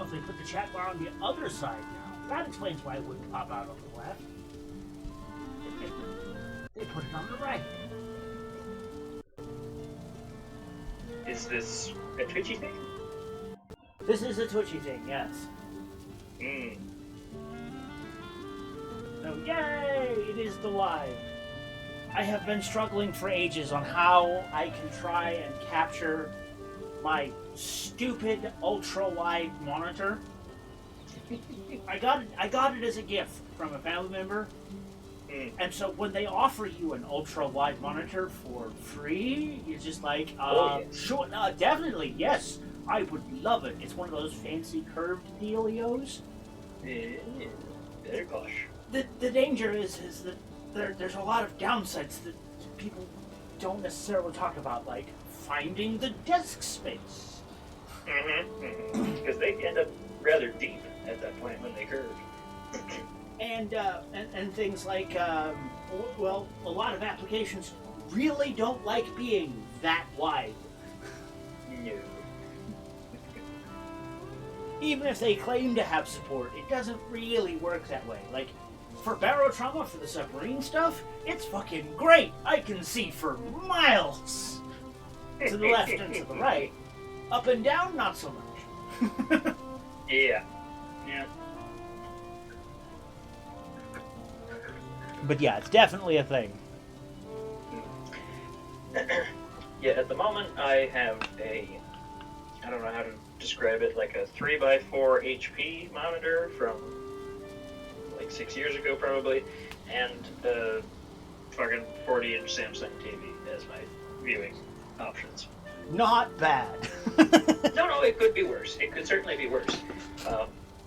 Oh, they put the chat bar on the other side now. That explains why it wouldn't pop out on the left. They put it on the right. Is this a Twitchy thing? This is a Twitchy thing, yes. So, yay! It is the live. I have been struggling for ages on how I can try and capture my stupid ultra-wide monitor. I got it as a gift from a family member. And so when they offer you an ultra-wide monitor for free, you're just like, yes. Sure, definitely, yes. I would love it. It's one of those fancy curved dealios. Yeah, gosh. The danger is that there's a lot of downsides that people don't necessarily talk about, like finding the desk space. Because they end up rather deep at that point when they curve. And things like, well, a lot of applications really don't like being that wide. No. Even if they claim to have support, it doesn't really work that way. Like, for barotrauma, for the submarine stuff, it's fucking great. I can see for miles. To the left and to the right. Up and down, not so much. Yeah. But yeah, it's definitely a thing. Yeah, at the moment I have I don't know how to describe it, like a 3x4 HP monitor from like 6 years ago probably, and a fucking 40-inch Samsung TV as my viewing options. Not bad. No, it could be worse. It could certainly be worse.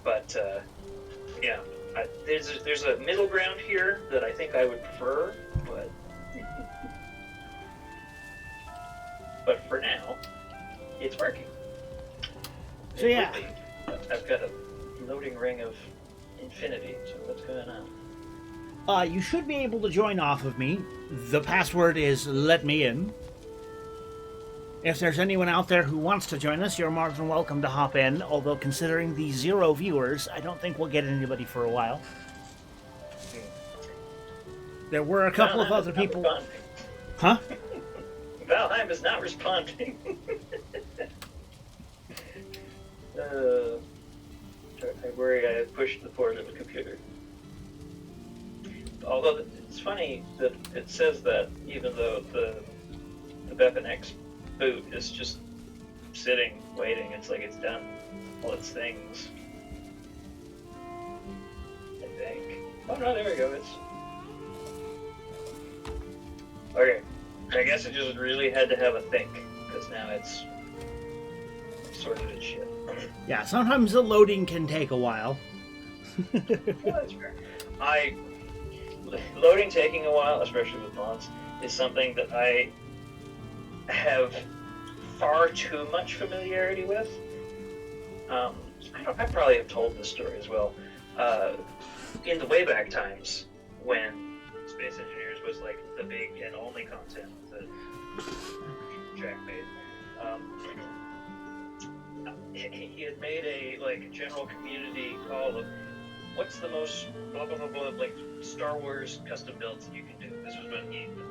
But yeah, there's a middle ground here that I think I would prefer, but for now, it's working. So yeah. I've got a loading ring of infinity, so what's going on? You should be able to join off of me. The password is let me in. If there's anyone out there who wants to join us, you're more than welcome to hop in, although considering the 0 viewers, I don't think we'll get anybody for a while. There were a couple of other people... Huh? Valheim is not responding. I worry I have pushed the port of the computer. Although it's funny that it says that, even though the Weapon X boot is just sitting, waiting. It's like it's done all its things. I think. Oh no, there we go. Okay. I guess it just really had to have a think, because now it's sorted its shit. Yeah, sometimes the loading can take a while. Yeah, that's fair. Loading taking a while, especially with mods, is something that I have far too much familiarity with. I probably have told this story as well. In the Wayback times, when Space Engineers was like the big and only content that Jack made, he had made a general community call of what's the most blah blah blah blah like Star Wars custom builds that you can do. This was when he was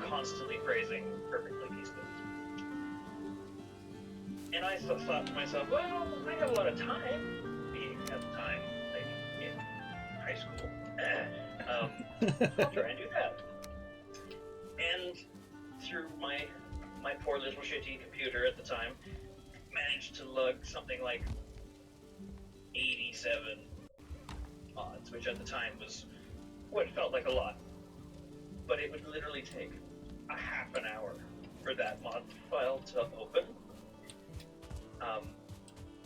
constantly praising perfectly pieced builds. And I thought to myself, well, I have a lot of time, being at the time, like in high school. I'll try and do that. And through my poor little shitty computer at the time, managed to lug something like 87 odds, which at the time was what felt like a lot. But it would literally take a half an hour for that mod file to open.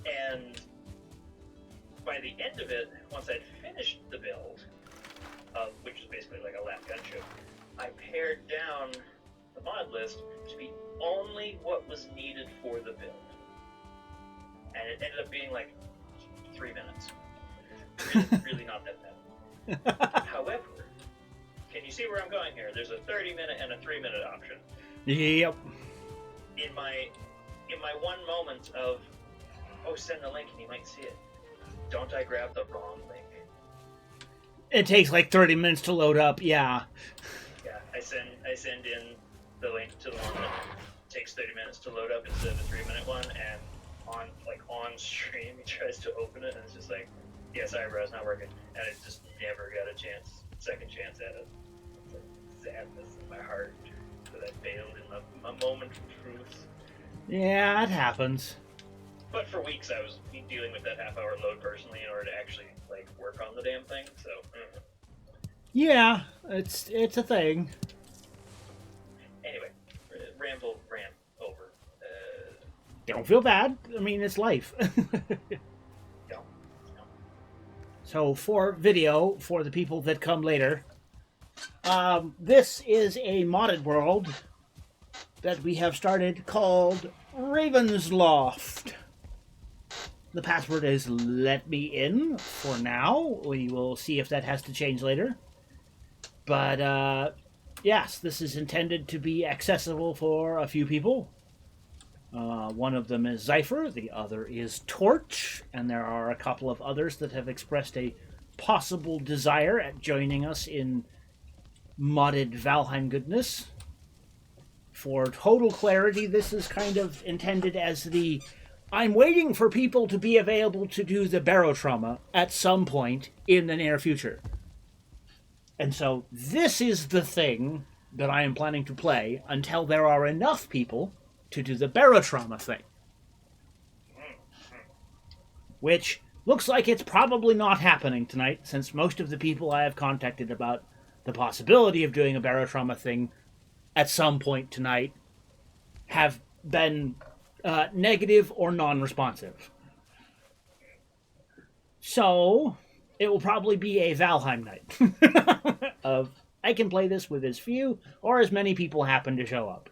And by the end of it, once I'd finished the build, which is basically like a lap gunship, I pared down the mod list to be only what was needed for the build. And it ended up being like 3 minutes. Really not that bad. However, can you see where I'm going here? There's a 30-minute and a 3-minute option. Yep. In my one moment of oh, send the link and you might see it. Don't I grab the wrong link? It takes like 30 minutes to load up, yeah. Yeah, I send in the link to the one that takes 30 minutes to load up instead of the 3-minute one, and on stream he tries to open it and it's just like, yeah, sorry bro, it's not working. And it just never got a second chance at it. It's like sadness in my heart that I failed in a moment of truth. Yeah, it happens. But for weeks I was dealing with that half-hour load personally in order to actually work on the damn thing. So yeah, it's a thing. Anyway, rant over. Don't feel bad. I mean, it's life. No. So for video, for the people that come later, this is a modded world that we have started called Ravensloft. The password is let me in for now. We will see if that has to change later. But yes, this is intended to be accessible for a few people. One of them is Zypher, the other is Torch, and there are a couple of others that have expressed a possible desire at joining us in modded Valheim goodness. For total clarity, this is kind of intended as the I'm waiting for people to be available to do the barotrauma at some point in the near future. And so this is the thing that I am planning to play until there are enough people to do the barotrauma thing. Which looks like it's probably not happening tonight, since most of the people I have contacted about the possibility of doing a barotrauma thing at some point tonight have been negative or non-responsive. So it will probably be a Valheim night of I can play this with as few or as many people happen to show up.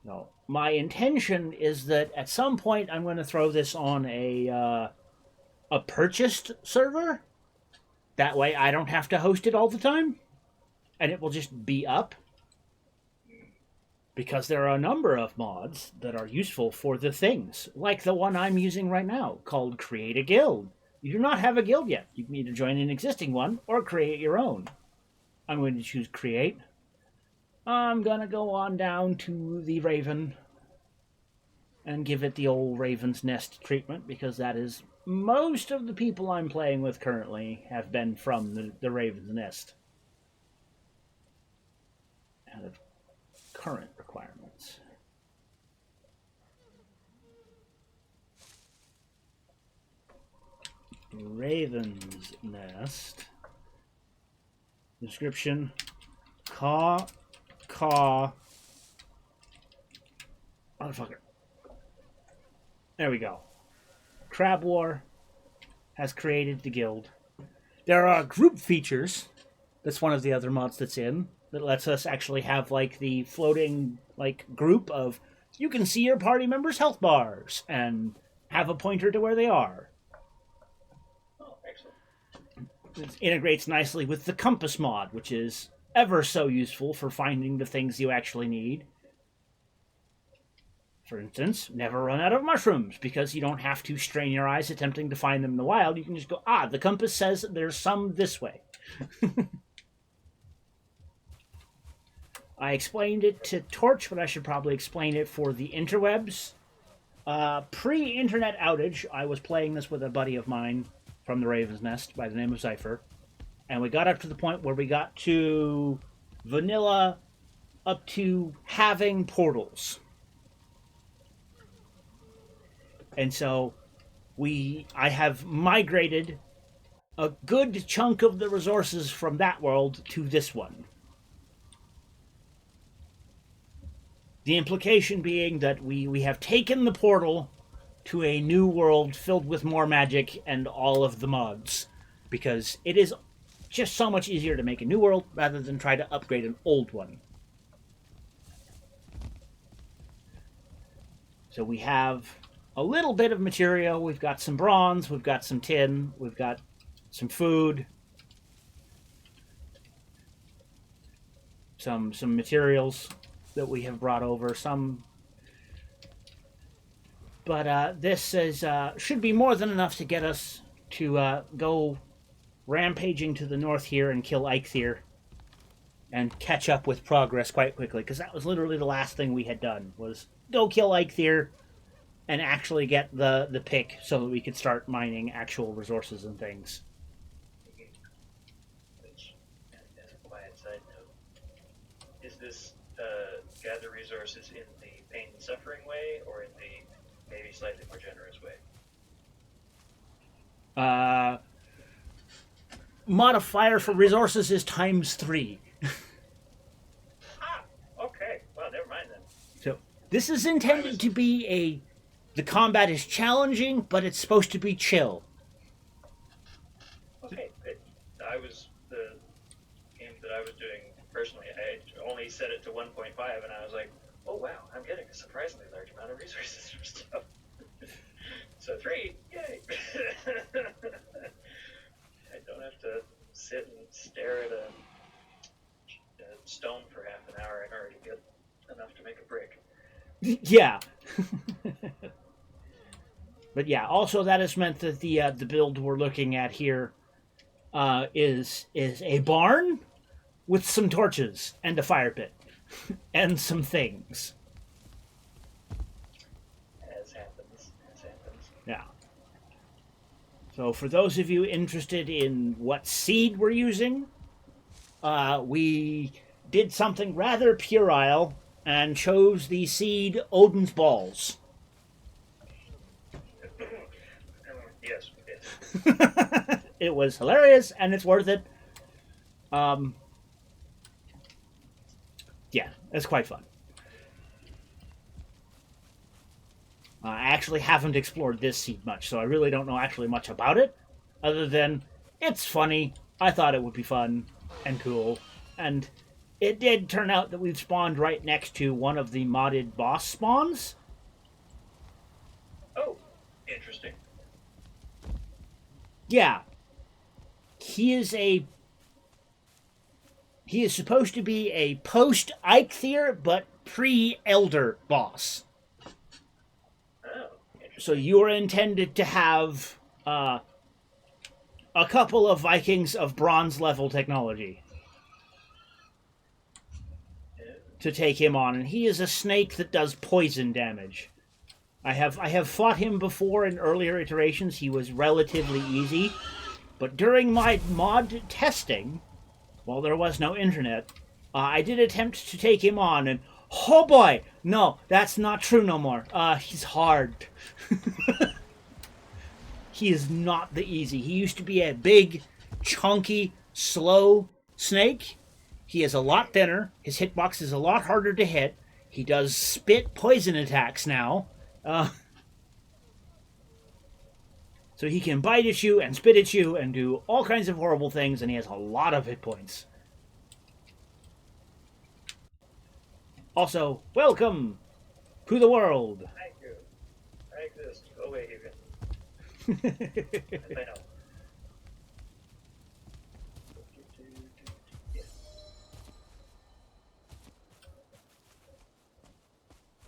No, my intention is that at some point I'm going to throw this on a purchased server. That way I don't have to host it all the time, and it will just be up. Because there are a number of mods that are useful for the things, like the one I'm using right now, called Create a Guild. You do not have a guild yet. You can either join an existing one or create your own. I'm going to choose Create. I'm going to go on down to the Raven and give it the old Raven's Nest treatment, because that is most of the people I'm playing with currently have been from the Raven's Nest. Out of current requirements. Raven's Nest. Description. Caw. Motherfucker. There we go. Crab War has created the guild. There are group features. That's one of the other mods that's in. That lets us actually have the floating group of you can see your party members' health bars and have a pointer to where they are. Oh, excellent. It integrates nicely with the compass mod, which is ever so useful for finding the things you actually need. For instance, never run out of mushrooms, because you don't have to strain your eyes attempting to find them in the wild. You can just go, the compass says there's some this way. I explained it to Torch, but I should probably explain it for the interwebs. Pre-internet outage, I was playing this with a buddy of mine from the Raven's Nest by the name of Zypher. And we got up to the point where we got to vanilla up to having portals. And so I have migrated a good chunk of the resources from that world to this one. The implication being that we have taken the portal to a new world filled with more magic and all of the mods. Because it is just so much easier to make a new world rather than try to upgrade an old one. So we have a little bit of material. We've got some bronze, we've got some tin, we've got some food, some materials. that we have brought over. Some, but this is should be more than enough to get us to go rampaging to the north here and kill Eikthyr and catch up with progress quite quickly, because that was literally the last thing we had done, was go kill Eikthyr and actually get the pick so that we could start mining actual resources and things. Which, as a quiet side note, is this gather resources in the pain and suffering way, or in the maybe slightly more generous way? Modifier for resources is ×3. Okay. Well, never mind then. So this is intended to be the combat is challenging, but it's supposed to be chill. Okay, good. The game that I was doing personally, I only set it to 1.5, and I was like, oh wow, I'm getting a surprisingly large amount of resources from stuff. So 3, yay! I don't have to sit and stare at a stone for half an hour and already get enough to make a brick. Yeah. But yeah, also that has meant that the build we're looking at here is a barn with some torches and a fire pit and some things. As happens. Yeah. So for those of you interested in what seed we're using, we did something rather puerile and chose the seed Odin's Balls. Yes, we did. It was hilarious and it's worth it. Yeah, it's quite fun. I actually haven't explored this seed much, so I really don't know actually much about it, other than it's funny. I thought it would be fun and cool, and it did turn out that we've spawned right next to one of the modded boss spawns. Oh, interesting. Yeah. He is supposed to be a post-Eikthyr, but pre-Elder boss. Oh, So you are intended to have a couple of Vikings of bronze level technology to take him on, and he is a snake that does poison damage. I have fought him before in earlier iterations. He was relatively easy, but during my mod testing, while there was no internet, I did attempt to take him on, and oh boy, no, that's not true no more. He's hard. He is not the easy. He used to be a big, chunky, slow snake. He is a lot thinner. His hitbox is a lot harder to hit. He does spit poison attacks now. So he can bite at you and spit at you and do all kinds of horrible things, and he has a lot of hit points. Also, welcome to the world. Thank you. I exist. Go away, Hugo. I know.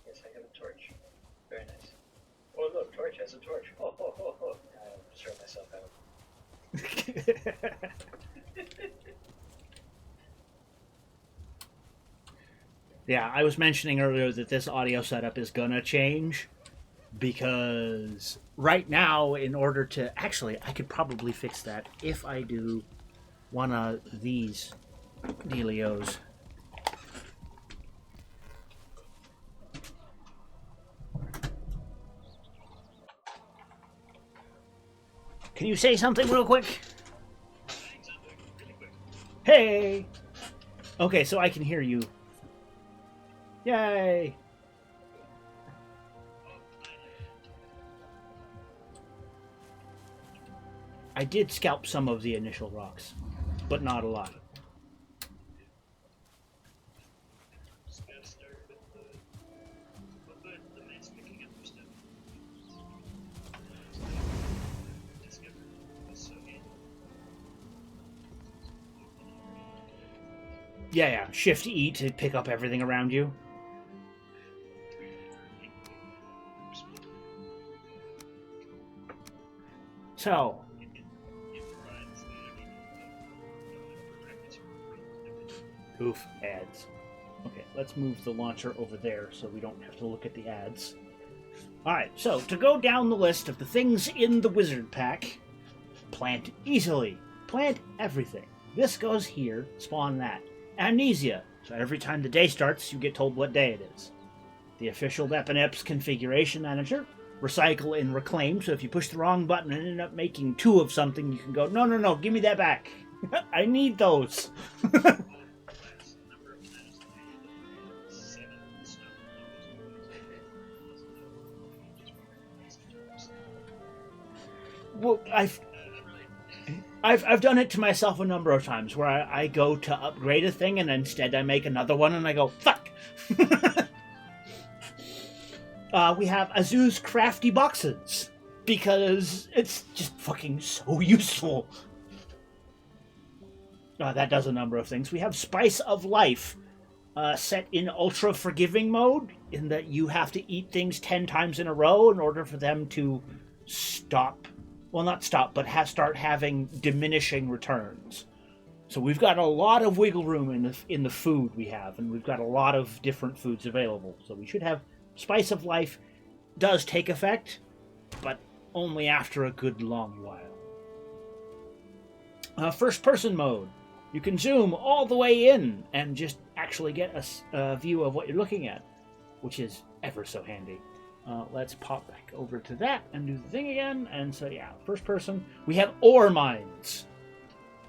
Yes, I have a torch. Very nice. Oh, look, Torch has a torch. Oh, oh, oh, oh. I'll throw myself out. Yeah, I was mentioning earlier that this audio setup is gonna change because right now, in order to actually, I could probably fix that if I do one of these dealios. Can you say something real quick? Hey! Okay, so I can hear you. Yay! I did scalp some of the initial rocks, but not a lot. Yeah, Shift E to pick up everything around you. So, oof, ads. Okay, let's move the launcher over there so we don't have to look at the ads. Alright, so to go down the list of the things in the wizard pack, plant easily. Plant everything. This goes here, spawn that. Amnesia. So every time the day starts, you get told what day it is. The official Epinep's configuration manager. Recycle and reclaim, so if you push the wrong button and end up making 2 of something, you can go, no, give me that back. I need those. Well, I've done it to myself a number of times where I go to upgrade a thing and instead I make another one and I go, fuck! We have Azu's crafty boxes because it's just fucking so useful. That does a number of things. We have Spice of Life, set in ultra forgiving mode, in that you have to eat things 10 times in a row in order for them to stop. Well, not stop, but start having diminishing returns. So we've got a lot of wiggle room in the food we have, and we've got a lot of different foods available. So we should have Spice of Life. Does take effect, but only after a good long while. First person mode. You can zoom all the way in and just actually get a view of what you're looking at, which is ever so handy. Let's pop back over to that and do the thing again. And so, yeah, first person. We have ore mines.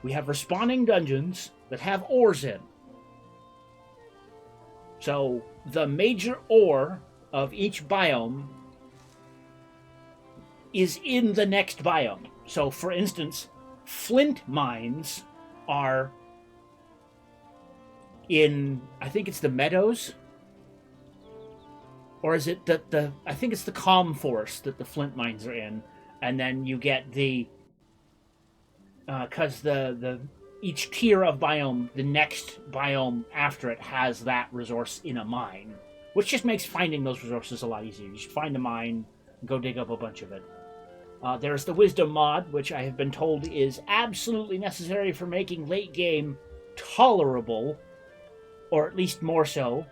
We have respawning dungeons that have ores in. So, the major ore of each biome is in the next biome. So, for instance, flint mines are in, I think it's the meadows, or is it the I think it's the calm forest that the flint mines are in, and then you get the because the each tier of biome, the next biome after it has that resource in a mine, which just makes finding those resources a lot easier. You should find a mine and go dig up a bunch of it. There's the Wisdom mod, which I have been told is absolutely necessary for making late game tolerable, or at least more so,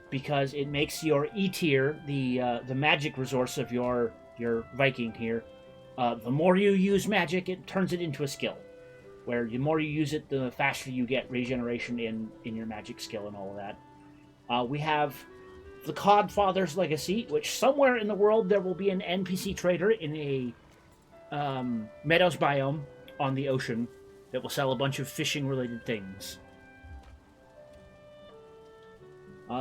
because it makes your E tier, the magic resource of your Viking here, the more you use magic, it turns it into a skill. Where the more you use it, the faster you get regeneration in your magic skill and all of that. We have the Codfather's Legacy, which somewhere in the world there will be an NPC trader in a meadows biome on the ocean that will sell a bunch of fishing-related things.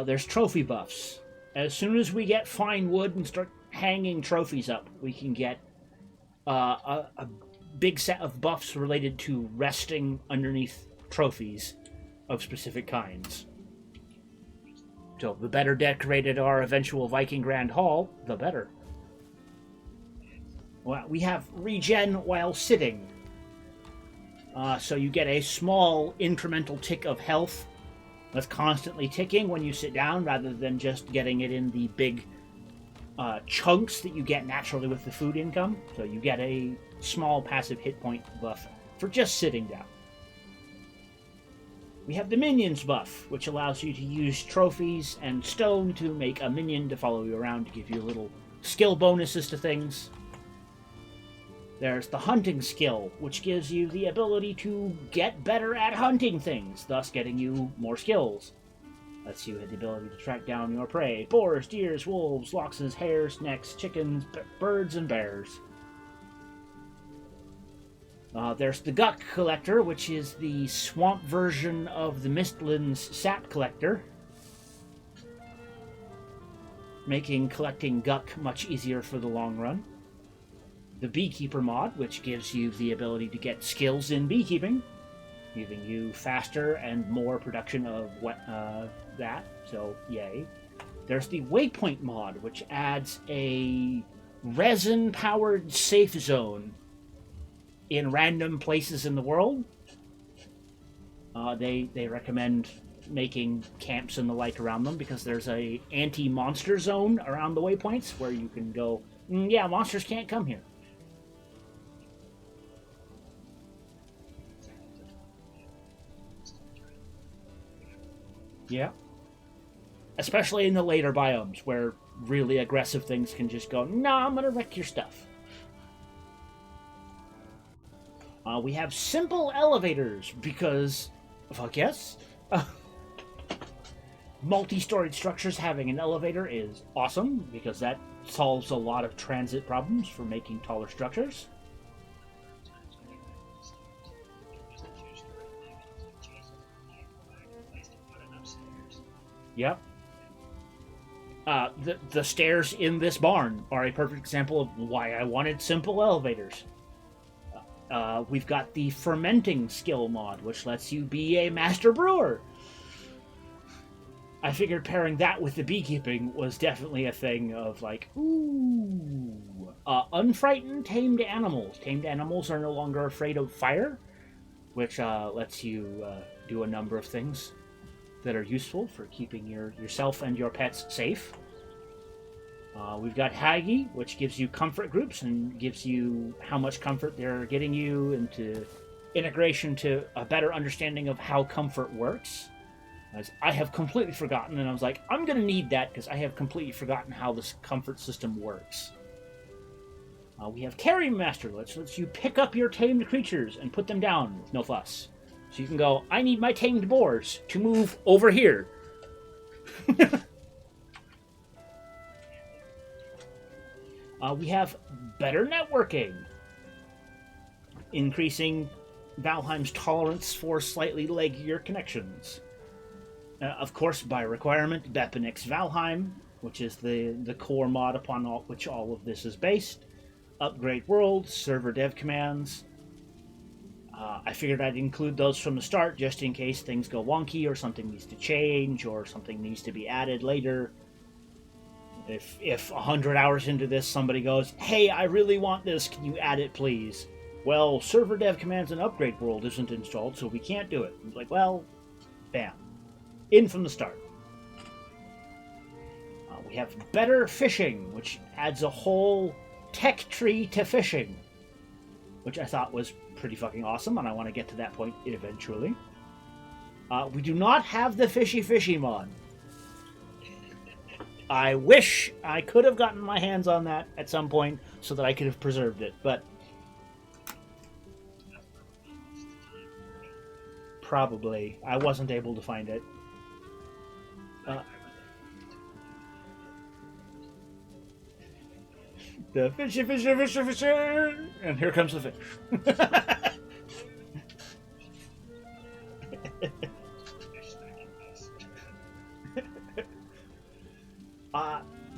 There's trophy buffs. As soon as we get fine wood and start hanging trophies up, we can get a big set of buffs related to resting underneath trophies of specific kinds. So the better decorated our eventual Viking Grand Hall, the better. Well, we have regen while sitting. So you get a small incremental tick of health that's constantly ticking when you sit down, rather than just getting it in the big chunks that you get naturally with the food income. So you get a small passive hit point buff for just sitting down. We have the Minions buff, which allows you to use trophies and stone to make a minion to follow you around to give you little skill bonuses to things. There's the Hunting skill, which gives you the ability to get better at hunting things, thus getting you more skills. Lets you have the ability to track down your prey: boars, deers, wolves, loxes, hares, snakes, chickens, birds, and bears. There's the Guck Collector, which is the swamp version of the Mistlands Sap Collector, making collecting Guck much easier for the long run. The Beekeeper mod, which gives you the ability to get skills in beekeeping, giving you faster and more production of that, so yay. There's the Waypoint mod, which adds a resin-powered safe zone in random places in the world. They recommend making camps and the like around them, because there's a anti-monster zone around the waypoints where you can go, yeah, monsters can't come here. Yeah. Especially in the later biomes where really aggressive things can just go, nah, I'm gonna wreck your stuff. We have simple elevators because, fuck yes. Multi-storied structures having an elevator is awesome because that solves a lot of transit problems for making taller structures. Yep. The stairs in this barn are a perfect example of why I wanted simple elevators. We've got the fermenting skill mod, which lets you be a master brewer. I figured pairing that with the beekeeping was definitely a thing of like, ooh. Unfrightened tamed animals. Tamed animals are no longer afraid of fire, which lets you do a number of things that are useful for keeping yourself and your pets safe. We've got Hagi, which gives you comfort groups and gives you how much comfort they're getting you into integration to a better understanding of how comfort works. As I have completely forgotten, and I was like, I'm going to need that because I have completely forgotten how this comfort system works. We have Carry Master, which lets you pick up your tamed creatures and put them down with no fuss. So you can go, I need my tamed boars to move over here. We have better networking, increasing Valheim's tolerance for slightly leggier connections. Of course, by requirement, Bepenix Valheim, which is the core mod upon which all of this is based. Upgrade worlds, server dev commands. I figured I'd include those from the start just in case things go wonky or something needs to change or something needs to be added later. If 100 hours into this somebody goes, hey, I really want this, can you add it please? Well, server dev commands and upgrade world isn't installed, so we can't do it. It's like, well, bam. In from the start. We have better fishing, which adds a whole tech tree to fishing, which I thought was pretty fucking awesome, and I want to get to that point eventually. We do not have the fishy mod. I wish I could have gotten my hands on that at some point so that I could have preserved it, but probably I wasn't able to find it. The fishy, and here comes the fish.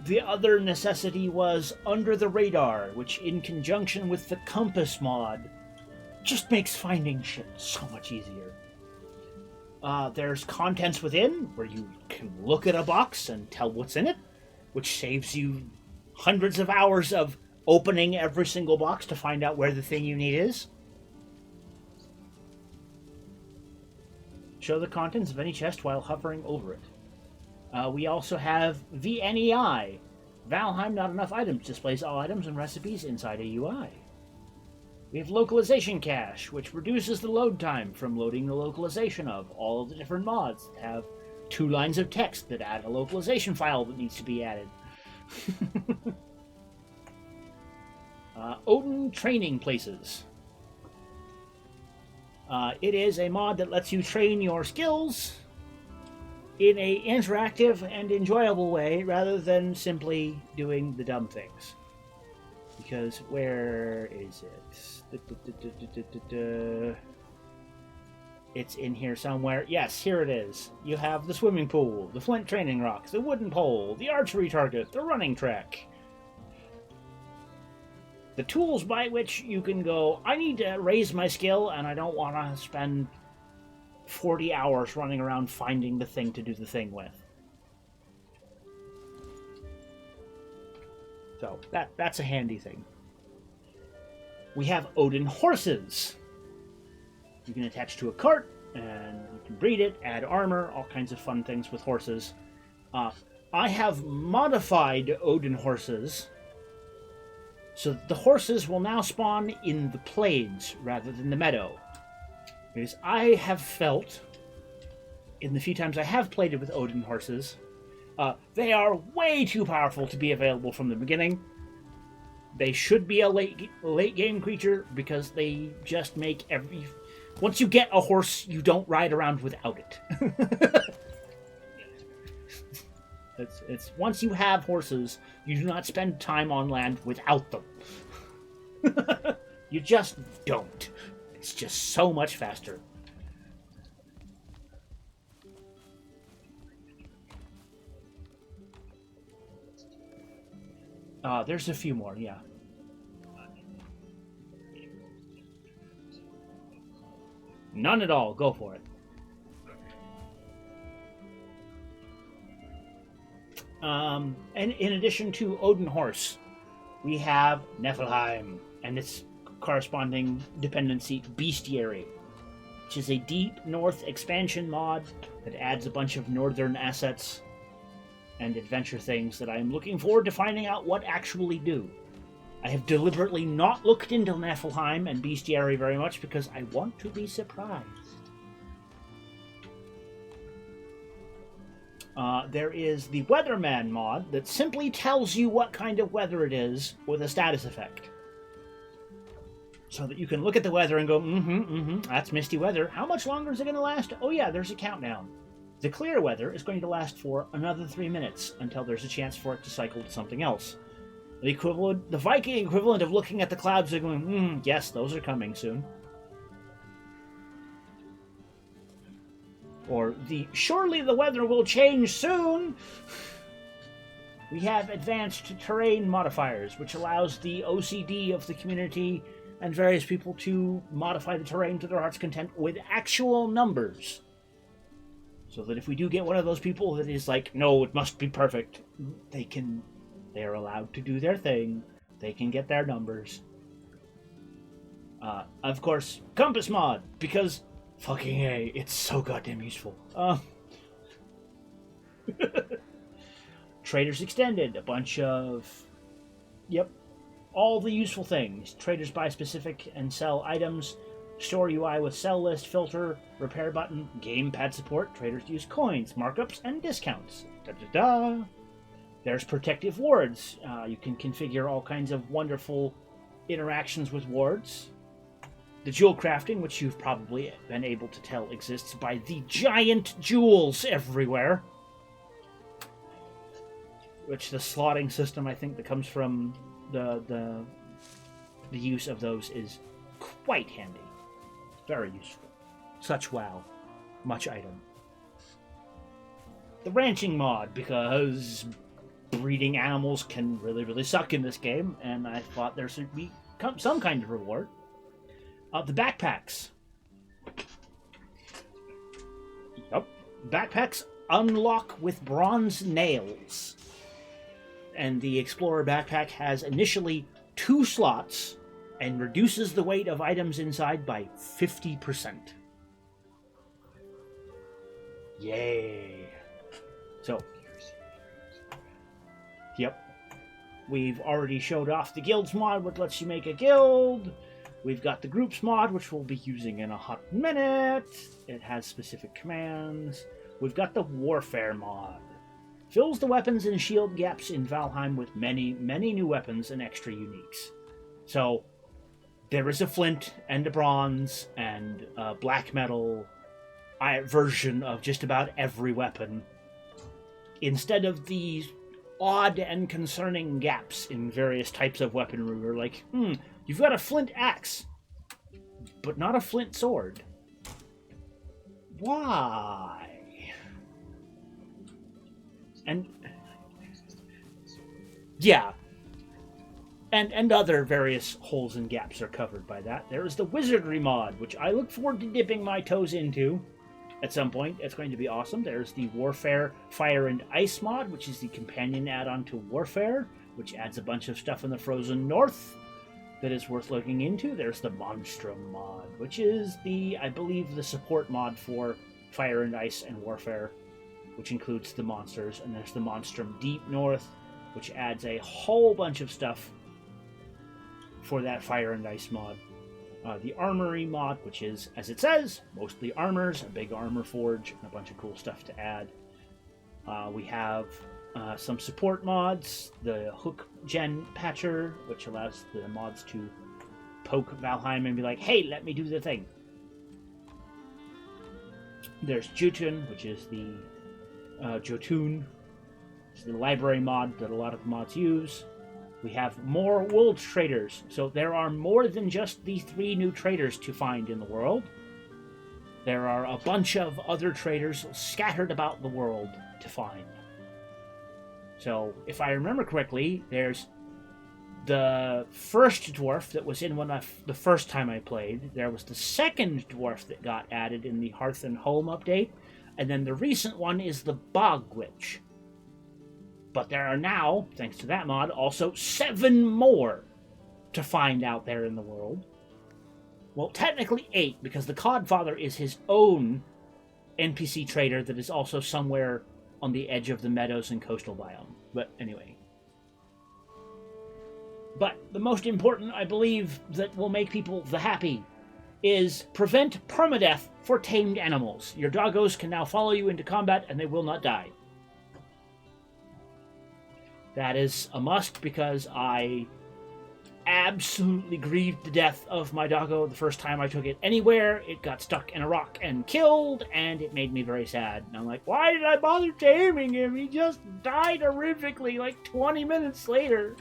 The other necessity was Under the Radar, which in conjunction with the Compass mod just makes finding shit so much easier. There's contents within, where you can look at a box and tell what's in it, which saves you hundreds of hours of opening every single box to find out where the thing you need is. Show the contents of any chest while hovering over it. We also have VNEI. Valheim Not Enough Items displays all items and recipes inside a UI. We have Localization Cache, which reduces the load time from loading the localization of all of the different mods that have 2 lines of text that add a localization file that needs to be added. Odin Training Places. It is a mod that lets you train your skills in a interactive and enjoyable way rather than simply doing the dumb things. Because where is it? It's in here somewhere. Yes, here it is. You have the swimming pool, the flint training rocks, the wooden pole, the archery target, the running track. The tools by which you can go, I need to raise my skill and I don't want to spend 40 hours running around finding the thing to do the thing with. So that's a handy thing. We have Odin horses. You can attach to a cart and you can breed it, add armor, all kinds of fun things with horses. I have modified Odin horses so that the horses will now spawn in the plains rather than the meadow. Because I have felt in the few times I have played it with Odin horses, they are way too powerful to be available from the beginning. They should be a late game creature because they just make every... Once you get a horse, you don't ride around without it. It's once you have horses, you do not spend time on land without them. You just don't. It's just so much faster. There's a few more, yeah. None at all. Go for it. And in addition to Odin Horse, we have Niflheim and its corresponding dependency, Bestiary, which is a deep north expansion mod that adds a bunch of northern assets and adventure things that I'm looking forward to finding out what actually do. I have deliberately not looked into Niflheim and Bestiary very much because I want to be surprised. There is the Weatherman mod that simply tells you what kind of weather it is with a status effect. So that you can look at the weather and go, that's misty weather. How much longer is it going to last? Oh yeah, there's a countdown. The clear weather is going to last for another 3 minutes until there's a chance for it to cycle to something else. The Viking equivalent of looking at the clouds and going, yes, those are coming soon. Or surely the weather will change soon. We have advanced terrain modifiers, which allows the OCD of the community and various people to modify the terrain to their heart's content with actual numbers. So that if we do get one of those people that is like, no, it must be perfect, they're allowed to do their thing. They can get their numbers. Of course, compass mod, because fucking A, it's so goddamn useful. Traders Extended, a bunch of... Yep, all the useful things. Traders buy specific and sell items. Store UI with sell list, filter, repair button, gamepad support. Traders use coins, markups, and discounts. Da-da-da. There's protective wards. You can configure all kinds of wonderful interactions with wards. The jewel crafting, which you've probably been able to tell exists by the giant jewels everywhere. Which the slotting system, I think, that comes from the use of those is quite handy. Very useful. Such wow. Much item. The ranching mod, because breeding animals can really, really suck in this game, and I thought there should be some kind of reward. The backpacks. Yep. Backpacks unlock with bronze nails. And the Explorer backpack has initially 2 slots and reduces the weight of items inside by 50%. Yay. So, yep. We've already showed off the guilds mod, which lets you make a guild. We've got the groups mod, which we'll be using in a hot minute. It has specific commands. We've got the warfare mod. Fills the weapons and shield gaps in Valheim with many, many new weapons and extra uniques. So, there is a flint and a bronze and a black metal version of just about every weapon. Instead of these odd and concerning gaps in various types of weaponry, we're like, you've got a flint axe, but not a flint sword. Why? And yeah, and other various holes and gaps are covered by that. There is the wizardry mod, which I look forward to dipping my toes into at some point. It's going to be awesome. There's the warfare fire and ice mod, which is the companion add-on to warfare, which adds a bunch of stuff in the frozen north that is worth looking into. There's the monstrum mod, which is I believe the support mod for fire and ice and warfare, which includes the monsters. And there's the monstrum deep north, which adds a whole bunch of stuff for that fire and ice mod. the Armory mod, which is, as it says, mostly armors, a big armor forge, and a bunch of cool stuff to add. We have some support mods, the Hook Gen Patcher, which allows the mods to poke Valheim and be like, hey, let me do the thing. There's Jotun, which is the Jotun. It's the library mod that a lot of the mods use. We have more world traders, so there are more than just the 3 new traders to find in the world. There are a bunch of other traders scattered about the world to find. So, if I remember correctly, there's the first dwarf that was in the first time I played. There was the second dwarf that got added in the Hearth and Home update. And then the recent one is the Bog Witch. But there are now, thanks to that mod, also 7 more to find out there in the world. Well, technically 8, because the Codfather is his own NPC trader that is also somewhere on the edge of the meadows and coastal biome. But anyway. But the most important, I believe, that will make people the happy is prevent permadeath for tamed animals. Your doggos can now follow you into combat and they will not die. That is a must because I absolutely grieved the death of my doggo the first time I took it anywhere. It got stuck in a rock and killed, and it made me very sad. And I'm like, why did I bother taming him? He just died horrifically like 20 minutes later.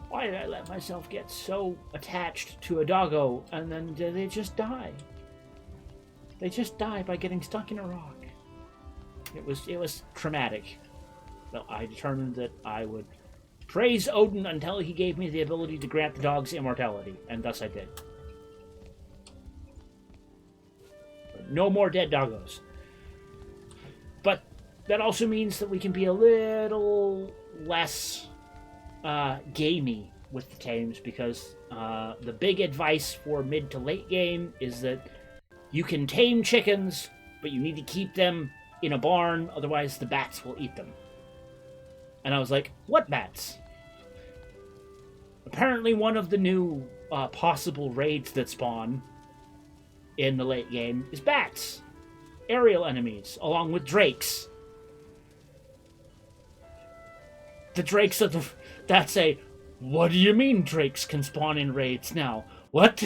Why did I let myself get so attached to a doggo and then they just die? They just die by getting stuck in a rock. It was traumatic. So I determined that I would praise Odin until he gave me the ability to grant the dogs immortality, and thus I did. No more dead doggos. But that also means that we can be a little less gamey with the tames, because the big advice for mid to late game is that you can tame chickens, but you need to keep them in a barn, otherwise the bats will eat them. And I was like, what bats? Apparently one of the new possible raids that spawn in the late game is bats. Aerial enemies, along with drakes. The drakes of the... That's a... What do you mean drakes can spawn in raids now? What?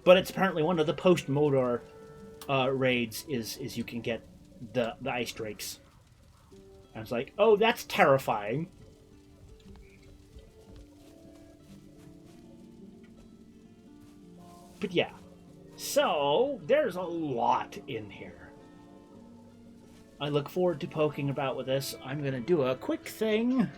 But it's apparently one of the post-Modor raids is you can get the ice drakes. I was like, oh, that's terrifying. But yeah. So, there's a lot in here. I look forward to poking about with this. I'm going to do a quick thing